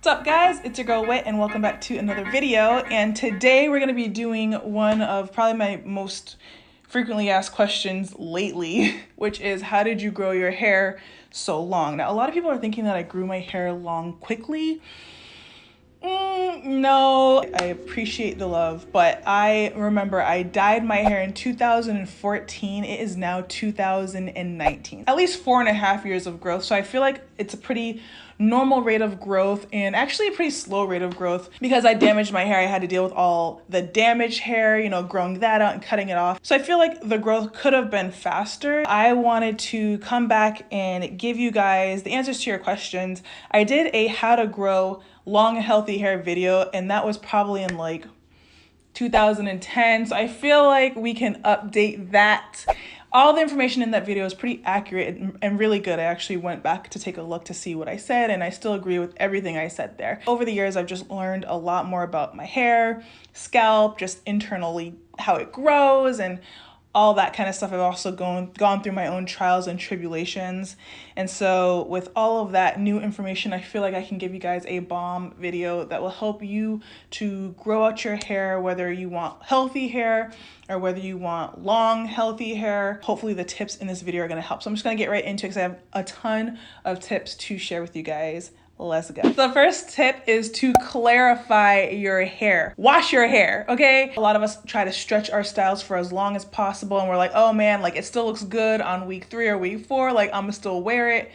What's up guys, it's your girl Wit and welcome back to another video. And today we're going to be doing one of probably my most frequently asked questions lately, which is how did you grow your hair so long? Now a lot of people are thinking that I grew my hair long quickly. No, I appreciate the love, but I remember I dyed my hair in 2014. It is now 2019. At least 4.5 years of growth. So I feel like it's a pretty normal rate of growth and actually a pretty slow rate of growth because I damaged my hair. I had to deal with all the damaged hair, you know, growing that out and cutting it off. So I feel like the growth could have been faster. I wanted to come back and give you guys the answers to your questions. I did a how to grow long healthy hair video and that was probably in like 2010. So I feel like we can update that. All the information in that video is pretty accurate and really good. I actually went back to take a look to see what I said and I still agree with everything I said there. Over the years, I've just learned a lot more about my hair, scalp, just internally how it grows and all that kind of stuff. I've also gone through my own trials and tribulations. And so with all of that new information, I feel like I can give you guys a bomb video that will help you to grow out your hair, whether you want healthy hair or whether you want long, healthy hair. Hopefully the tips in this video are gonna help. So I'm just gonna get right into it because I have a ton of tips to share with you guys. Let's go. The first tip is to clarify your hair. Wash your hair, okay? A lot of us try to stretch our styles for as long as possible and we're like, oh man, like it still looks good on week 3 or week 4, like I'm gonna still wear it,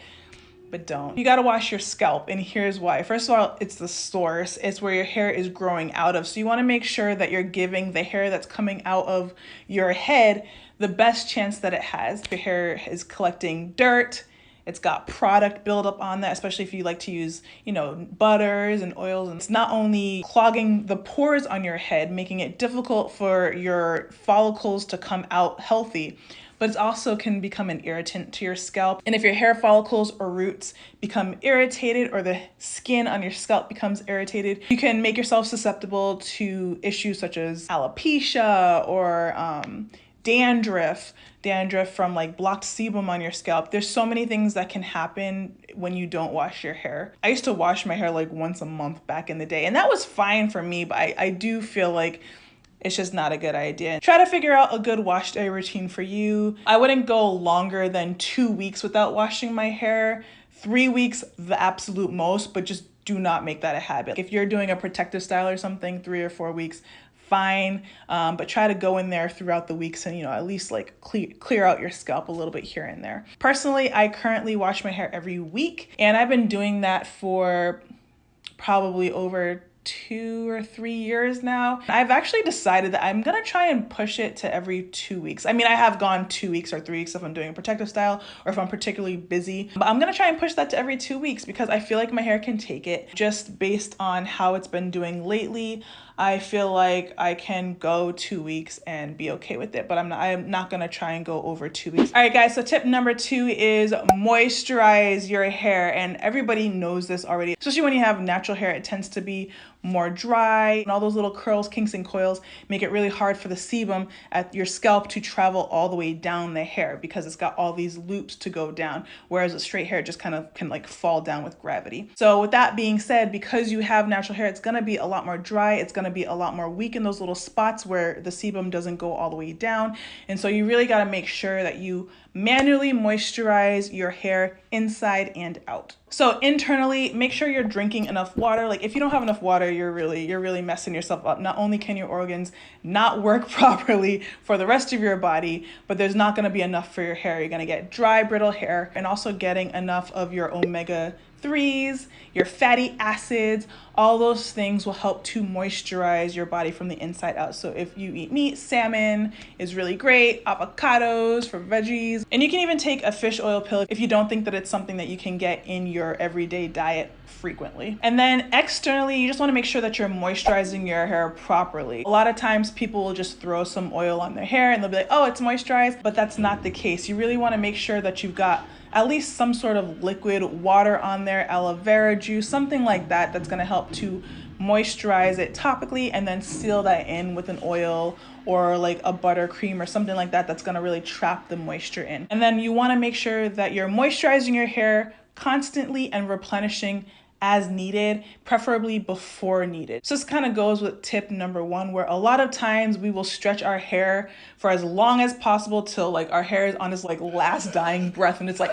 but don't. You gotta wash your scalp and here's why. First of all, it's the source. It's where your hair is growing out of. So you wanna make sure that you're giving the hair that's coming out of your head the best chance that it has. Your hair is collecting dirt, it's got product buildup on that, especially if you like to use, you know, butters and oils. And it's not only clogging the pores on your head, making it difficult for your follicles to come out healthy, but it also can become an irritant to your scalp. And if your hair follicles or roots become irritated or the skin on your scalp becomes irritated, you can make yourself susceptible to issues such as alopecia or dandruff from like blocked sebum on your scalp. There's so many things that can happen when you don't wash your hair. I used to wash my hair like once a month back in the day and that was fine for me, but I do feel like it's just not a good idea. Try to figure out a good wash day routine for you. I wouldn't go longer than 2 weeks without washing my hair. 3 weeks, the absolute most, but just do not make that a habit. If you're doing a protective style or something, 3 or 4 weeks, fine, but try to go in there throughout the weeks and, you know, at least like clear out your scalp a little bit here and there. Personally, I currently wash my hair every week and I've been doing that for probably over 2 or 3 years now. I've actually decided that I'm gonna try and push it to every 2 weeks. I mean, I have gone 2 weeks or 3 weeks if I'm doing a protective style or if I'm particularly busy, but I'm gonna try and push that to every 2 weeks because I feel like my hair can take it just based on how it's been doing lately. I feel like I can go 2 weeks and be okay with it, but I am not gonna try and go over 2 weeks. All right guys, so tip number 2 is moisturize your hair. And everybody knows this already, especially when you have natural hair, it tends to be more dry and all those little curls, kinks and coils make it really hard for the sebum at your scalp to travel all the way down the hair because it's got all these loops to go down, whereas a straight hair just kind of can like fall down with gravity. So with that being said, because you have natural hair, it's gonna be a lot more dry, it's gonna be a lot more weak in those little spots where the sebum doesn't go all the way down. And so you really got to make sure that you manually moisturize your hair inside and out. So internally, make sure you're drinking enough water. Like if you don't have enough water, you're really messing yourself up. Not only can your organs not work properly for the rest of your body, but there's not going to be enough for your hair. You're going to get dry, brittle hair, and also getting enough of your omega-3s, your fatty acids. All those things will help to moisturize your body from the inside out. So if you eat meat, salmon is really great, avocados for veggies, and you can even take a fish oil pill if you don't think that it's something that you can get in your everyday diet frequently. And then externally, you just want to make sure that you're moisturizing your hair properly. A lot of times people will just throw some oil on their hair and they'll be like, oh, it's moisturized, but that's not the case. You really want to make sure that you've got at least some sort of liquid water on there, aloe vera juice, something like that, that's going to help to moisturize it topically and then seal that in with an oil or like a buttercream or something like that that's going to really trap the moisture in. And then you want to make sure that you're moisturizing your hair constantly and replenishing as needed, preferably before needed. So this kind of goes with tip number 1, where a lot of times we will stretch our hair for as long as possible till like our hair is on its like last dying breath and it's like,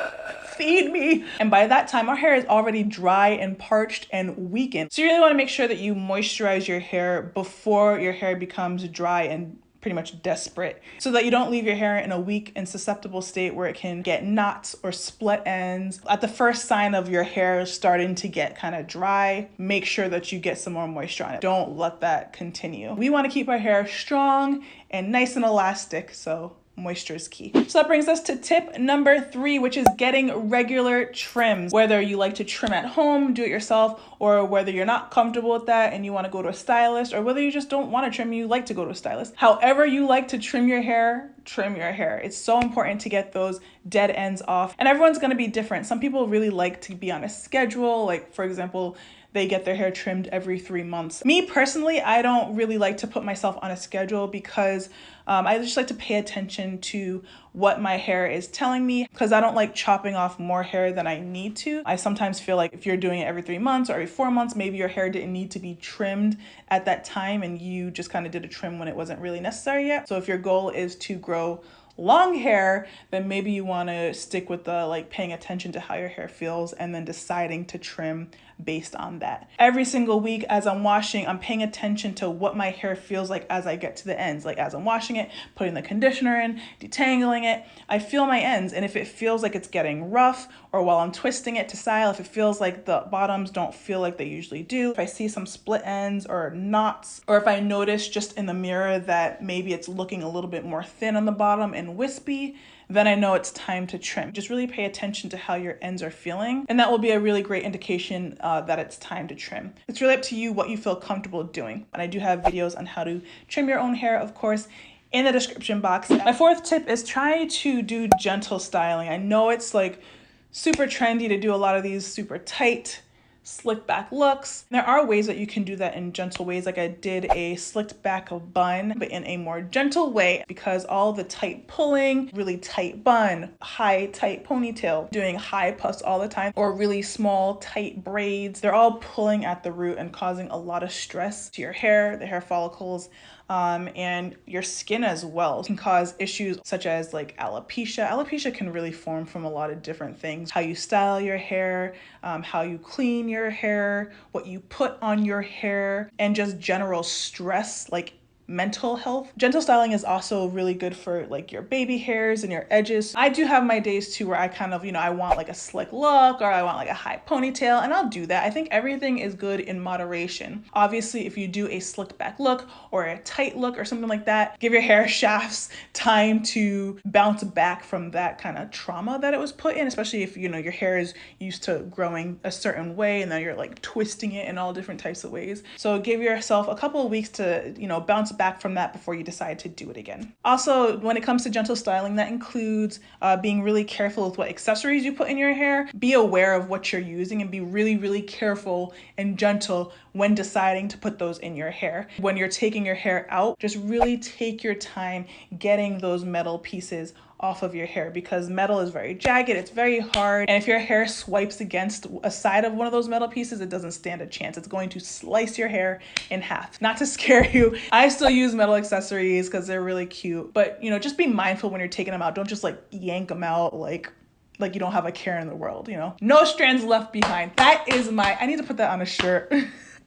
feed me. And by that time, our hair is already dry and parched and weakened. So you really want to make sure that you moisturize your hair before your hair becomes dry and pretty much desperate, so that you don't leave your hair in a weak and susceptible state where it can get knots or split ends. At the first sign of your hair starting to get kind of dry, make sure that you get some more moisture on it. Don't let that continue. We want to keep our hair strong and nice and elastic, so moisture is key. So that brings us to tip number 3, which is getting regular trims. Whether you like to trim at home, do it yourself, or whether you're not comfortable with that and you want to go to a stylist, or whether you just don't want to trim, you like to go to a stylist. However you like to trim your hair, trim your hair. It's so important to get those dead ends off. And everyone's going to be different. Some people really like to be on a schedule. Like, for example, they get their hair trimmed every 3 months. Me personally, I don't really like to put myself on a schedule because I just like to pay attention to what my hair is telling me, because I don't like chopping off more hair than I need to. I sometimes feel like if you're doing it every 3 months or every 4 months, maybe your hair didn't need to be trimmed at that time and you just kind of did a trim when it wasn't really necessary yet. So if your goal is to grow long hair, then maybe you want to stick with the like paying attention to how your hair feels and then deciding to trim based on that. Every single week as I'm washing, I'm paying attention to what my hair feels like as I get to the ends. Like as I'm washing it, putting the conditioner in, detangling it, I feel my ends. And if it feels like it's getting rough, or while I'm twisting it to style, if it feels like the bottoms don't feel like they usually do, if I see some split ends or knots, or if I notice just in the mirror that maybe it's looking a little bit more thin on the bottom and wispy, then I know it's time to trim. Just really pay attention to how your ends are feeling, and that will be a really great indication that it's time to trim. It's really up to you what you feel comfortable doing. And I do have videos on how to trim your own hair, of course, in the description box. My 4th tip is try to do gentle styling. I know it's like super trendy to do a lot of these super tight, slick back looks. There are ways that you can do that in gentle ways. Like I did a slicked back bun, but in a more gentle way, because all the tight pulling, really tight bun, high tight ponytail, doing high puffs all the time, or really small tight braids, they're all pulling at the root and causing a lot of stress to your hair, the hair follicles, and your skin as well. It can cause issues such as like alopecia. Alopecia can really form from a lot of different things. How you style your hair, how you clean your hair, what you put on your hair, and just general stress, like mental health. Gentle styling is also really good for like your baby hairs and your edges. I do have my days too where I kind of, I want like a slick look, or I want like a high ponytail, and I'll do that. I think everything is good in moderation. Obviously, if you do a slicked back look or a tight look or something like that, give your hair shafts time to bounce back from that kind of trauma that it was put in, especially if your hair is used to growing a certain way and then you're like twisting it in all different types of ways. So give yourself a couple of weeks to, bounce back from that before you decide to do it again. Also, when it comes to gentle styling, that includes being really careful with what accessories you put in your hair. Be aware of what you're using and be really, really careful and gentle when deciding to put those in your hair. When you're taking your hair out, just really take your time getting those metal pieces off of your hair, because metal is very jagged, it's very hard, and if your hair swipes against a side of one of those metal pieces, it doesn't stand a chance. It's going to slice your hair in half. Not to scare you, I still use metal accessories because they're really cute, but just be mindful when you're taking them out. Don't just like yank them out like you don't have a care in the world, No strands left behind. That is I need to put that on a shirt.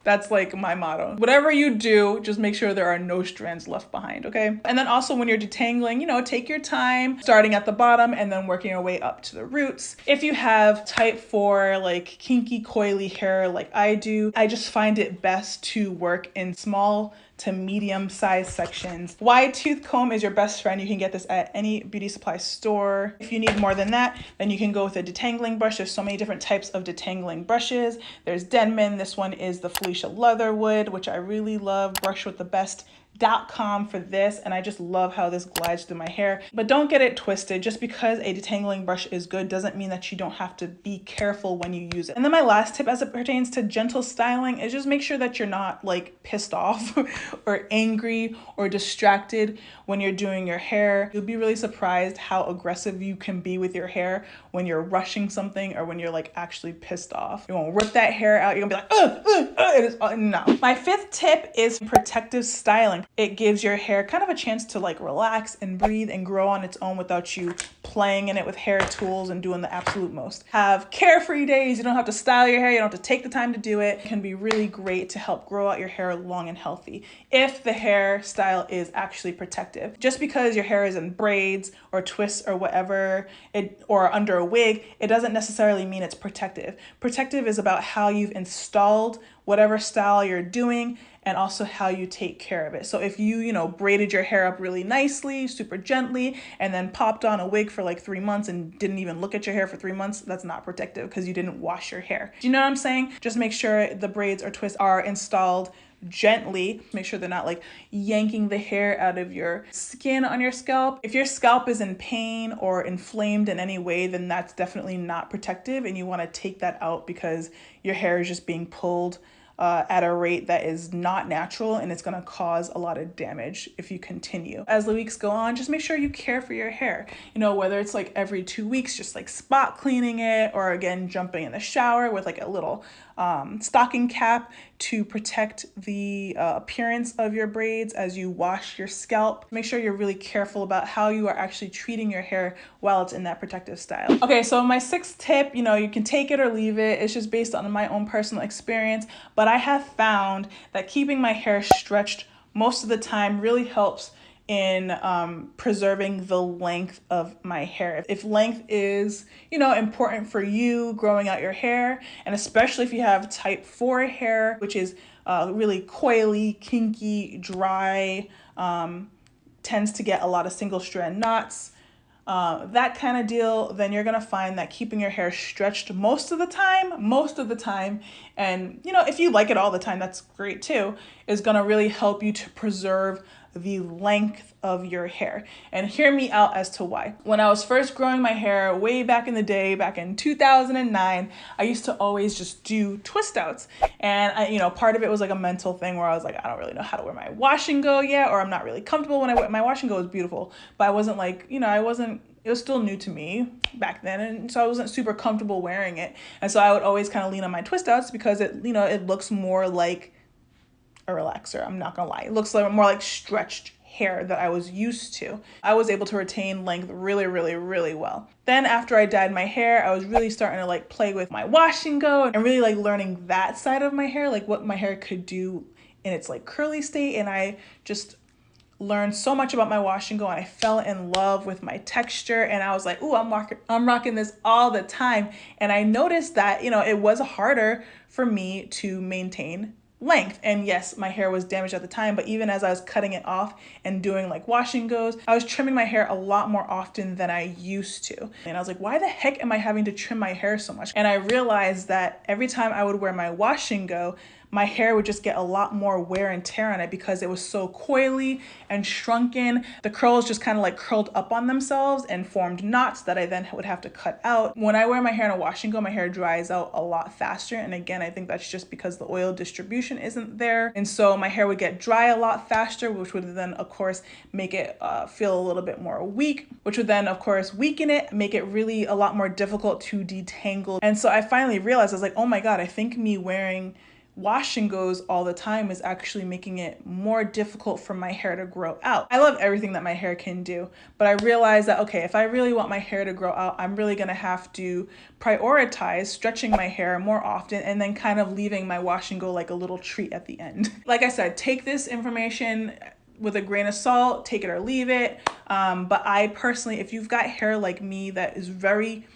That's like my motto. Whatever you do, just make sure there are no strands left behind, okay? And then also when you're detangling, take your time, starting at the bottom and then working your way up to the roots. If you have type 4, like kinky, coily hair like I do, I just find it best to work in small to medium size sections. Wide tooth comb is your best friend. You can get this at any beauty supply store. If you need more than that, then you can go with a detangling brush. There's so many different types of detangling brushes. There's Denman. This one is the Felicia Leatherwood, which I really love. Brush with the best .com for this, and I just love how this glides through my hair. But don't get it twisted. Just because a detangling brush is good doesn't mean that you don't have to be careful when you use it. And then my last tip as it pertains to gentle styling is just make sure that you're not like pissed off or angry or distracted when you're doing your hair. You'll be really surprised how aggressive you can be with your hair when you're rushing something or when you're like actually pissed off. You won't rip that hair out. You're gonna be like, no. My fifth tip is protective styling. It gives your hair kind of a chance to like relax and breathe and grow on its own without you playing in it with hair tools and doing the absolute most. Have carefree days. You don't have to style your hair. You don't have to take the time to do it. It can be really great to help grow out your hair long and healthy if the hairstyle is actually protective. Just because your hair is in braids or twists or whatever, or under a wig, it doesn't necessarily mean it's protective. Protective is about how you've installed whatever style you're doing and also how you take care of it. So if you braided your hair up really nicely, super gently, and then popped on a wig for like 3 months and didn't even look at your hair for 3 months, that's not protective because you didn't wash your hair. Do you know what I'm saying? Just make sure the braids or twists are installed gently. Make sure they're not like yanking the hair out of your skin on your scalp. If your scalp is in pain or inflamed in any way, then that's definitely not protective, and you want to take that out because your hair is just being pulled at a rate that is not natural, and it's going to cause a lot of damage if you continue. As the weeks go on, just make sure you care for your hair. Whether it's like every 2 weeks, just like spot cleaning it, or again, jumping in the shower with like a little stocking cap to protect the appearance of your braids as you wash your scalp. Make sure you're really careful about how you are actually treating your hair while it's in that protective style. Okay, so my sixth tip, you can take it or leave it. It's just based on my own personal experience, but I have found that keeping my hair stretched most of the time really helps in preserving the length of my hair. If length is, important for you growing out your hair, and especially if you have type 4 hair, which is really coily, kinky, dry, tends to get a lot of single strand knots, that kind of deal, then you're gonna find that keeping your hair stretched most of the time, and if you like it all the time, that's great too, is gonna really help you to preserve the length of your hair. And hear me out as to why. When I was first growing my hair way back in the day, back in 2009, I used to always just do twist outs. And part of it was like a mental thing where I was like, I don't really know how to wear my wash and go yet, or I'm not really comfortable when I wear my wash and go. Is beautiful, but I wasn't like, it was still new to me back then, and so I wasn't super comfortable wearing it. And so I would always kind of lean on my twist outs because it looks more like a relaxer. I'm not gonna lie. It looks like more like stretched hair that I was used to. I was able to retain length really, really, really well. Then after I dyed my hair, I was really starting to like play with my wash and go and really like learning that side of my hair, like what my hair could do in its like curly state. And I just learned so much about my wash and go, and I fell in love with my texture, and I was like, ooh, I'm rocking this all the time. And I noticed that, it was harder for me to maintain length. And yes, my hair was damaged at the time, but even as I was cutting it off and doing like wash and goes, I was trimming my hair a lot more often than I used to. And I was like, why the heck am I having to trim my hair so much? And I realized that every time I would wear my wash and go, my hair would just get a lot more wear and tear on it because it was so coily and shrunken. The curls just kind of like curled up on themselves and formed knots that I then would have to cut out. When I wear my hair in a wash and go, my hair dries out a lot faster. And again, I think that's just because the oil distribution isn't there. And so my hair would get dry a lot faster, which would then of course make it feel a little bit more weak, which would then of course weaken it, make it really a lot more difficult to detangle. And so I finally realized, I was like, oh my God, I think me wearing wash and goes all the time is actually making it more difficult for my hair to grow out. I love everything that my hair can do, but I realized that, okay, if I really want my hair to grow out, I'm really gonna have to prioritize stretching my hair more often and then kind of leaving my wash and go like a little treat at the end. Like I said, take this information with a grain of salt, take it or leave it. But I personally, if you've got hair like me that is very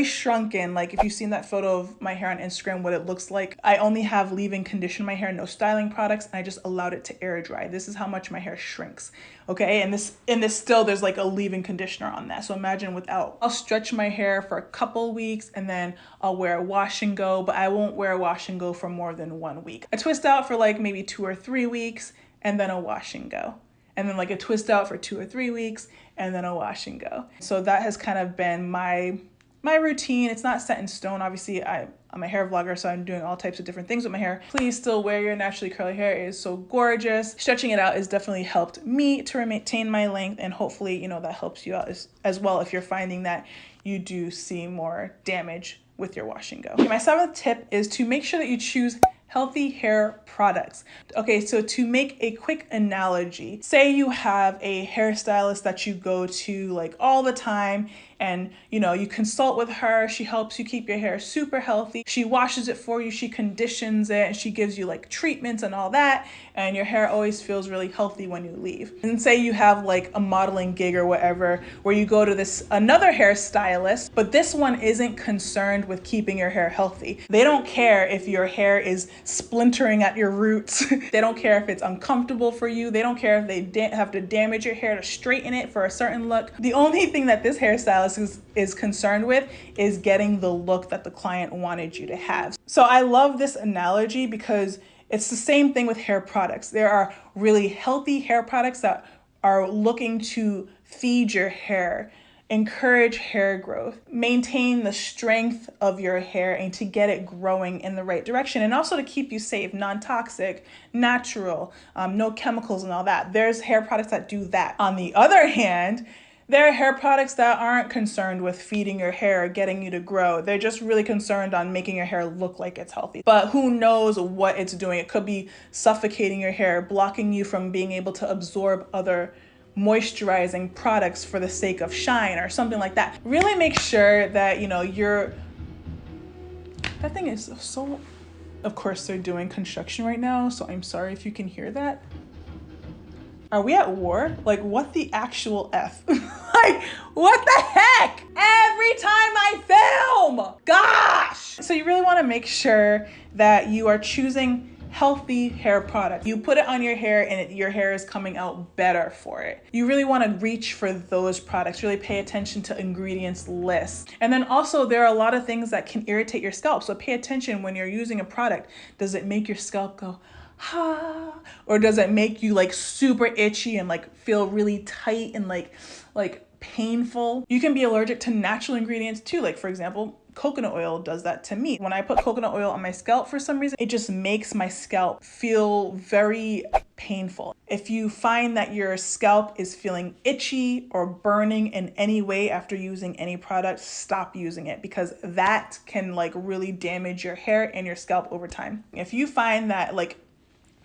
shrunken, like if you've seen that photo of my hair on Instagram, what it looks like, I only have leave-in condition my hair, no styling products, and I just allowed it to air dry. This is how much my hair shrinks, okay? And this still, there's like a leave-in conditioner on that. So imagine without. I'll stretch my hair for a couple weeks and then I'll wear a wash and go, but I won't wear a wash and go for more than 1 week. I twist out for like maybe 2 or 3 weeks, and then a wash and go. And then like a twist out for 2 or 3 weeks, and then a wash and go. So that has kind of been my routine. It's not set in stone. Obviously, I'm a hair vlogger, so I'm doing all types of different things with my hair. Please still wear your naturally curly hair. It is so gorgeous. Stretching it out has definitely helped me to maintain my length, and hopefully, you know, that helps you out as well if you're finding that you do see more damage with your wash and go. Okay, my 7th tip is to make sure that you choose healthy hair products. Okay, so to make a quick analogy, say you have a hairstylist that you go to like all the time, and you know, you consult with her, she helps you keep your hair super healthy, she washes it for you, she conditions it, and she gives you like treatments and all that, and your hair always feels really healthy when you leave. And say you have like a modeling gig or whatever, where you go to another hairstylist, but this one isn't concerned with keeping your hair healthy. They don't care if your hair is splintering at your roots. They don't care if it's uncomfortable for you. They don't care if they have to damage your hair to straighten it for a certain look. The only thing that this hairstylist is concerned with is getting the look that the client wanted you to have. So I love this analogy because it's the same thing with hair products. There are really healthy hair products that are looking to feed your hair, encourage hair growth, maintain the strength of your hair, and to get it growing in the right direction, and also to keep you safe, non-toxic, natural, no chemicals and all that. There's hair products that do that. On the other hand, there are hair products that aren't concerned with feeding your hair or getting you to grow. They're just really concerned on making your hair look like it's healthy. But who knows what it's doing? It could be suffocating your hair, blocking you from being able to absorb other moisturizing products for the sake of shine or something like that. Really make sure that, you know, that thing is so, of course they're doing construction right now, so I'm sorry if you can hear that. Are we at war? Like, what the actual F? Like, what the heck? Every time I film, gosh! So you really wanna make sure that you are choosing healthy hair products. You put it on your hair and your hair is coming out better for it. You really want to reach for those products, really pay attention to ingredients lists. And then also there are a lot of things that can irritate your scalp. So pay attention when you're using a product. Does it make your scalp go, ha? Or does it make you like super itchy and like feel really tight and like painful? You can be allergic to natural ingredients too. Like for example, coconut oil does that to me. When I put coconut oil on my scalp, for some reason, it just makes my scalp feel very painful. If you find that your scalp is feeling itchy or burning in any way after using any product, stop using it, because that can like really damage your hair and your scalp over time. If you find that like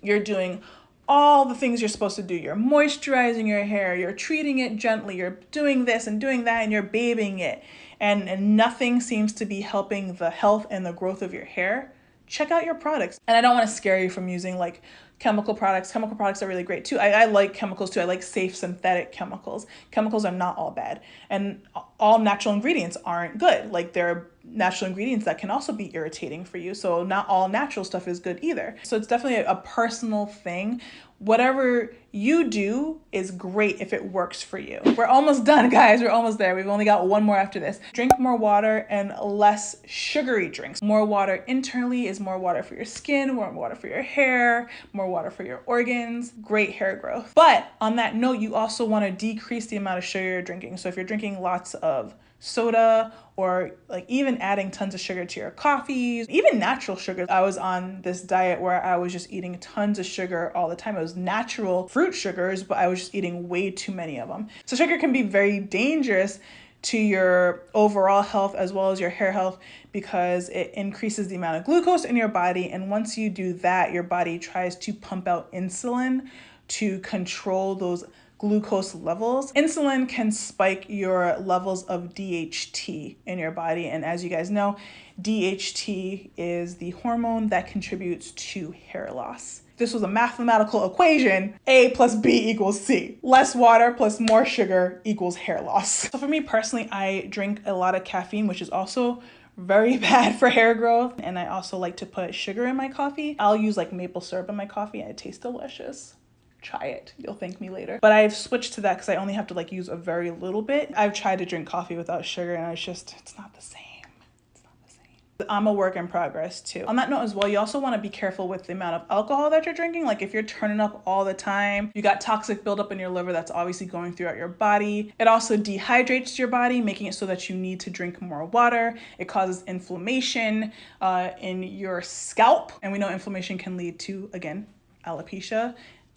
you're doing all the things you're supposed to do, you're moisturizing your hair, you're treating it gently, you're doing this and doing that, and you're babying it, and nothing seems to be helping the health and the growth of your hair, check out your products. And I don't want to scare you from using like chemical products. Chemical products are really great too. I like chemicals too. I like safe synthetic chemicals. Chemicals are not all bad, and all natural ingredients aren't good. Like there are natural ingredients that can also be irritating for you. So not all natural stuff is good either. So it's definitely a personal thing. Whatever you do is great if it works for you. We're almost done, guys. We're almost there. We've only got one more after this. Drink more water and less sugary drinks. More water internally is more water for your skin, more water for your hair, more water for your organs, great hair growth. But on that note, you also want to decrease the amount of sugar you're drinking. So if you're drinking lots of soda, or like even adding tons of sugar to your coffees, even natural sugar. I was on this diet where I was just eating tons of sugar all the time. It was natural fruit sugars, but I was just eating way too many of them. So sugar can be very dangerous to your overall health as well as your hair health, because it increases the amount of glucose in your body. And once you do that, your body tries to pump out insulin to control those glucose levels. Insulin can spike your levels of DHT in your body. And as you guys know, DHT is the hormone that contributes to hair loss. This was a mathematical equation, A plus B equals C. Less water plus more sugar equals hair loss. So for me personally, I drink a lot of caffeine, which is also very bad for hair growth. And I also like to put sugar in my coffee. I'll use like maple syrup in my coffee and it tastes delicious. Try it. You'll thank me later. But I've switched to that because I only have to like use a very little bit. I've tried to drink coffee without sugar and it's not the same. It's not the same. I'm a work in progress too. On that note as well, you also want to be careful with the amount of alcohol that you're drinking. Like if you're turning up all the time, you got toxic buildup in your liver that's obviously going throughout your body. It also dehydrates your body, making it so that you need to drink more water. It causes inflammation in your scalp. And we know inflammation can lead to, again, alopecia.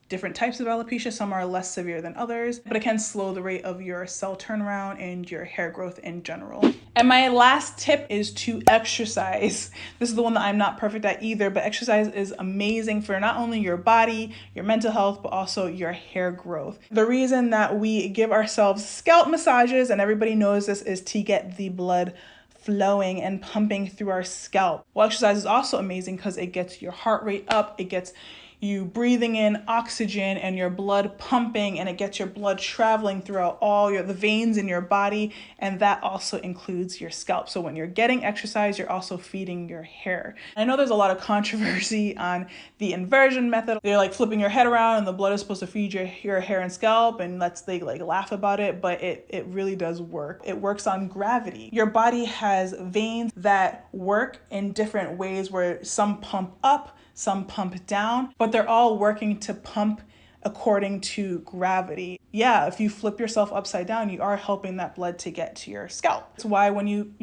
Different types of alopecia, some are less severe than others, but it can slow the rate of your cell turnaround and your hair growth in general. And my last tip is to exercise. This is the one that I'm not perfect at either, but exercise is amazing for not only your body, your mental health, but also your hair growth. The reason that we give ourselves scalp massages, and everybody knows this, is to get the blood flowing and pumping through our scalp. Well, exercise is also amazing because it gets your heart rate up, it gets you breathing in oxygen and your blood pumping, and it gets your blood traveling throughout all the veins in your body, and that also includes your scalp. So when you're getting exercise, you're also feeding your hair. I know there's a lot of controversy on the inversion method. They're like flipping your head around and the blood is supposed to feed your hair and scalp, and they like laugh about it, but it really does work. It works on gravity. Your body has veins that work in different ways, where some pump up, some pump down, but they're all working to pump according to gravity. Yeah, if you flip yourself upside down, you are helping that blood to get to your scalp. That's why when you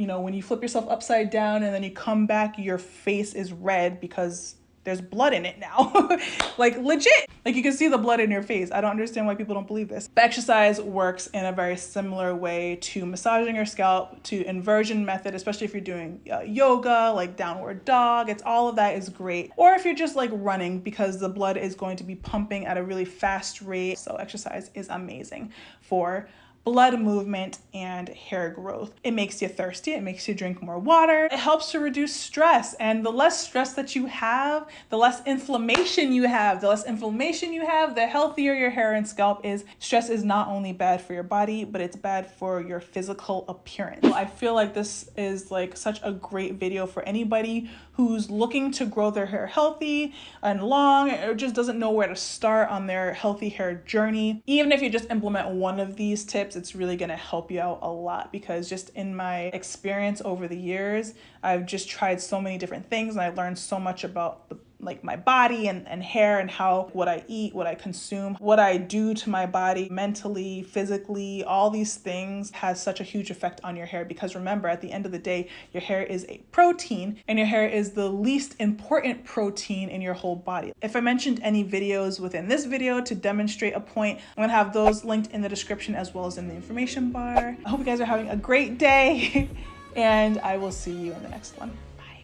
flip yourself upside down and then you come back, your face is red because there's blood in it now. Like legit. Like you can see the blood in your face. I don't understand why people don't believe this. But exercise works in a very similar way to massaging your scalp, to inversion method, especially if you're doing yoga, like downward dog. It's all of that is great. Or if you're just like running, because the blood is going to be pumping at a really fast rate. So exercise is amazing for blood movement and hair growth. It makes you thirsty, it makes you drink more water. It helps to reduce stress, and the less stress that you have, the less inflammation you have. The less inflammation you have, the healthier your hair and scalp is. Stress is not only bad for your body, but it's bad for your physical appearance. I feel like this is like such a great video for anybody who's looking to grow their hair healthy and long, or just doesn't know where to start on their healthy hair journey. Even if you just implement one of these tips, it's really gonna help you out a lot, because just in my experience over the years, I've just tried so many different things, and I learned so much about my body and hair, and how what I eat, what I consume, what I do to my body mentally, physically, all these things has such a huge effect on your hair. Because remember, at the end of the day, your hair is a protein, and your hair is the least important protein in your whole body. If I mentioned any videos within this video to demonstrate a point, I'm gonna have those linked in the description as well as in the information bar. I hope you guys are having a great day and I will see you in the next one. Bye.